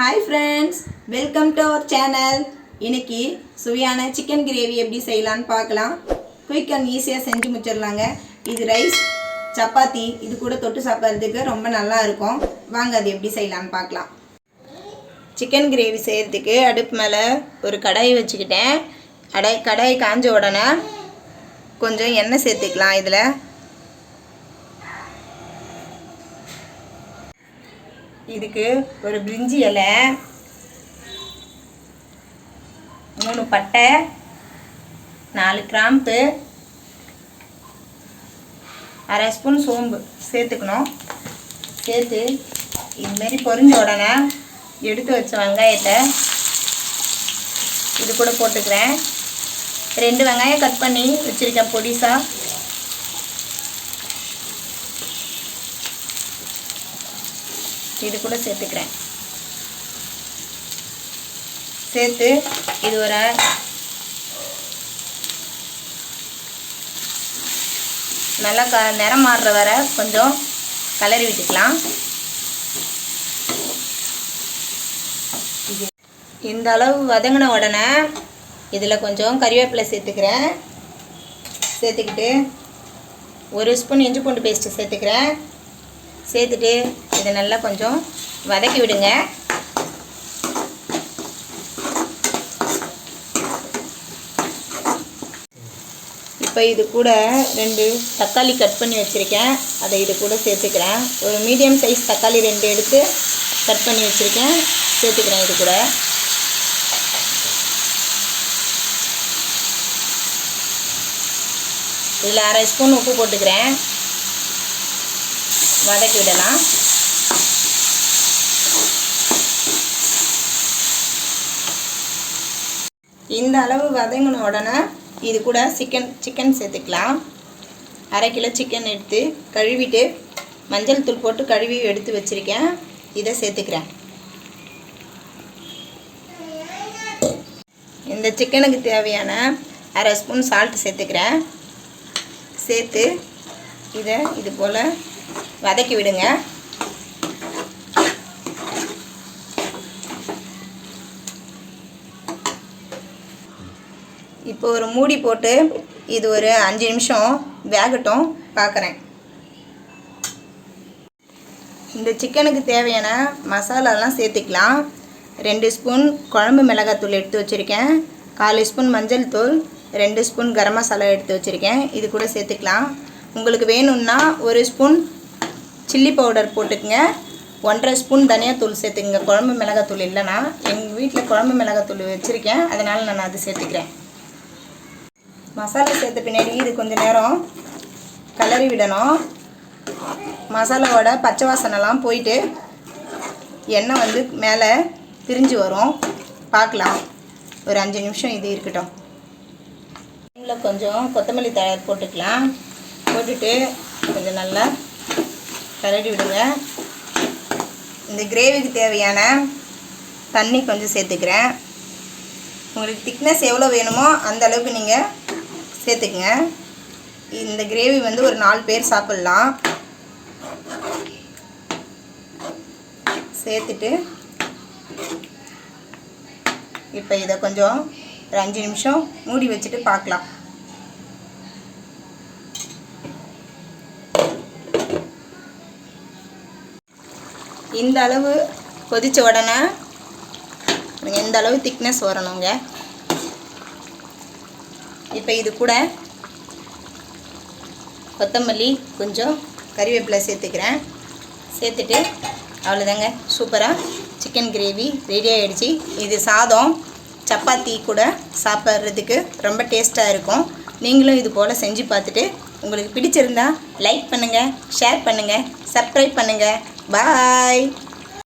Hi friends, welcome to our channel. இன்னைக்கு சுவையான chicken gravy எப்படி செய்யலான்னு பார்க்கலாம். குயிக் அண்ட் ஈஸியாக செஞ்சு முடிச்சிடலாங்க. இது ரைஸ், சப்பாத்தி இது கூட தொட்டு சாப்பிட்றதுக்கு ரொம்ப நல்லா இருக்கும். வாங்க அது எப்படி செய்யலான்னு பார்க்கலாம். சிக்கன் கிரேவி செய்கிறதுக்கு அடுப்பு மேலே ஒரு கடாய் வச்சுக்கிட்டேன். கடாய் காஞ்ச உடனே கொஞ்சம் எண்ணெய் சேர்த்துக்கலாம். இதில் இதுக்கு ஒரு பிரிஞ்சி இலை, 3 பட்டை, 4 கிராம்பு, 1/2 ஸ்பூன் சோம்பு சேர்த்துக்கணும். சேர்த்து இதுமாரி பொரிஞ்ச உடனே எடுத்து வச்ச வெங்காயத்தை இது கூட போட்டுக்கிறேன். 2 வெங்காயம் கட் பண்ணி வச்சுருக்கேன் பொடிசாக. இது கூட சேர்த்துக்கிறேன். சேர்த்து இது ஒரு நல்லா நிறம் மாறுற வரை கொஞ்சம் கலரி விட்டுக்கலாம். இந்த அளவு வதங்கின உடனே இதில் கொஞ்சம் கறிவேப்பிலை சேர்த்துக்கிறேன். சேர்த்துக்கிட்டு 1 ஸ்பூன் இஞ்சி பூண்டு பேஸ்ட்டு சேர்த்துக்கிறேன். சேர்த்துட்டு இதை நல்லா கொஞ்சம் வதக்கி விடுங்க. இப்போ இது கூட 2 தக்காளி கட் பண்ணி வச்சுருக்கேன். அதை இது கூட சேர்த்துக்கிறேன். ஒரு மீடியம் சைஸ் தக்காளி 2 எடுத்து கட் பண்ணி வச்சுருக்கேன், சேர்த்துக்கிறேன். இது கூட இதில் 1/2 ஸ்பூன் உப்பு போட்டுக்கிறேன். வதக்கி விடலாம். இந்த அளவு வதங்கின உடனே இது கூட சிக்கன் சேர்த்துக்கலாம். 1/2 கிலோ சிக்கன் எடுத்து கழுவிட்டு மஞ்சள் தூள் போட்டு கழுவி எடுத்து வச்சுருக்கேன். இதை சேர்த்துக்கிறேன். இந்த சிக்கனுக்கு தேவையான 1/2 ஸ்பூன் சால்ட் சேர்த்துக்கிறேன். சேர்த்து இதை இது போல் வதக்கி விடுங்க. இப்போ ஒரு மூடி போட்டு இது ஒரு 5 நிமிஷம் வேகட்டும் பார்க்குறேன். இந்த சிக்கனுக்கு தேவையான மசாலாலாம் சேர்த்துக்கலாம். 2 ஸ்பூன் குழம்பு மிளகாத்தூள் எடுத்து வச்சுருக்கேன். 1/4 ஸ்பூன் மஞ்சள் தூள், 2 ஸ்பூன் கரம் மசாலா எடுத்து வச்சுருக்கேன். இது கூட சேர்த்துக்கலாம். உங்களுக்கு வேணும்னா 1 ஸ்பூன் சில்லி பவுடர் போட்டுக்குங்க. 1/2 ஸ்பூன் தனியாத்தூள் சேர்த்துக்குங்க. குழம்பு மிளகாத்தூள் இல்லைன்னா, எங்கள் வீட்டில் குழம்பு மிளகாத்தூள் வச்சுருக்கேன், அதனால் நான் அது சேர்த்துக்கிறேன். மசாலா சேர்த்த பின்னாடி இது கொஞ்சம் நேரம் கலரி விடணும். மசாலாவோட பச்சை வாசனைலாம் போயிட்டு எண்ணெய் வந்து மேலே பிரிஞ்சு வரும். பார்க்கலாம். ஒரு 5 நிமிஷம் இது இருக்கட்டும். இதில் கொஞ்சம் கொத்தமல்லி தழை போட்டுக்கலாம். போட்டுட்டு கொஞ்சம் நல்லா கலரி விடுங்க. இந்த கிரேவிக்கு தேவையான தண்ணி கொஞ்சம் சேர்த்துக்கிறேன். உங்களுக்கு திக்னஸ் எவ்வளோ வேணுமோ அந்த அளவுக்கு நீங்கள் சேர்த்துக்குங்க. இந்த கிரேவி வந்து ஒரு 4 பேர் சாப்பிட்லாம். சேர்த்துட்டு இப்போ இதை கொஞ்சம் ஒரு 5 நிமிஷம் மூடி வச்சுட்டு பார்க்கலாம். இந்த அளவு கொதித்த உடனே இந்த அளவு திக்னஸ் வரணுங்க. இப்போ இது கூட கொத்தமல்லி கொஞ்சம் கறிவேப்பிலை சேர்த்துக்கிறேன். சேர்த்துட்டு அவ்வளோதாங்க, சூப்பராக சிக்கன் கிரேவி ரெடி ஆகிடுச்சு. இது சாதம் சப்பாத்தி கூட சாப்பிட்றதுக்கு ரொம்ப டேஸ்ட்டாக இருக்கும். நீங்களும் இது போல் செஞ்சு பார்த்துட்டு உங்களுக்கு பிடிச்சிருந்தா லைக் பண்ணுங்கள், ஷேர் பண்ணுங்கள், சப்ஸ்கிரைப் பண்ணுங்கள். பாய்.